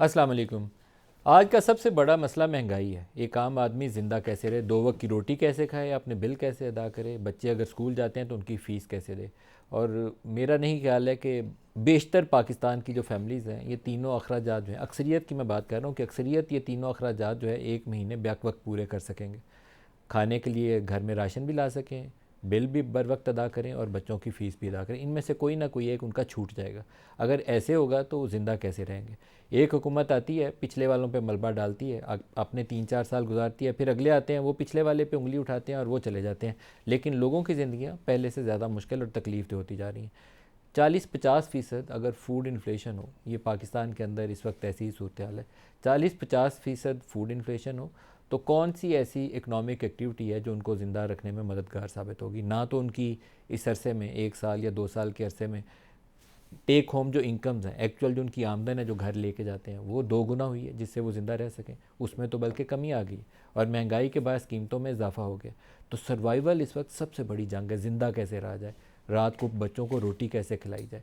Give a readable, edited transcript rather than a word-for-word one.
अस्सलाम वालेकुम। आज का सबसे बड़ा मसला महंगाई है। एक आम आदमी ज़िंदा कैसे रहे, दो वक्त की रोटी कैसे खाए, अपने बिल कैसे अदा करे, बच्चे अगर स्कूल जाते हैं तो उनकी फ़ीस कैसे दे। और मेरा नहीं ख्याल है कि बेशतर पाकिस्तान की जो फैमिलीज़ हैं ये तीनों अखराजात जो हैं, अक्सरियत की मैं बात कर रहा हूँ कि अक्सरियत ये तीनों अखराजात जो है एक महीने बैक वक्त पूरे कर सकेंगे। खाने के लिए घर में राशन भी ला सकें, बिल भी बर वक्त अदा करें और बच्चों की फ़ीस भी अदा करें। इनमें से कोई ना कोई एक उनका छूट जाएगा। अगर ऐसे होगा तो वो ज़िंदा कैसे रहेंगे। एक हुकूमत आती है, पिछले वालों पे मलबा डालती है, अपने 3-4 साल गुजारती है, फिर अगले आते हैं, वो पिछले वाले पे उंगली उठाते हैं और वो चले जाते हैं। लेकिन लोगों की ज़िंदगियाँ पहले से ज़्यादा मुश्किल और तकलीफ होती जा रही हैं। 40-50% अगर फूड इन्फ्लेशन हो, ये पाकिस्तान के अंदर इस वक्त ऐसी ही सूरत हाल है। 40-50% फूड इन्फ्लेशन हो तो कौन सी ऐसी इकनॉमिक एक्टिविटी है जो उनको ज़िंदा रखने में मददगार साबित होगी। ना तो उनकी इस अरसे में 1 साल या 2 साल के अरसे में टेक होम जो इनकम्स हैं, एक्चुअल जो उनकी आमदन है जो घर लेके जाते हैं, वो 2 गुना हुई है जिससे वो ज़िंदा रह सकें। उसमें तो बल्कि कमी आ गई और महंगाई के बाद कीमतों में इजाफा हो गया। तो सर्वाइवल इस वक्त सबसे बड़ी जंग है, ज़िंदा कैसे रहा जाए, रात को बच्चों को रोटी कैसे खिलाई जाए।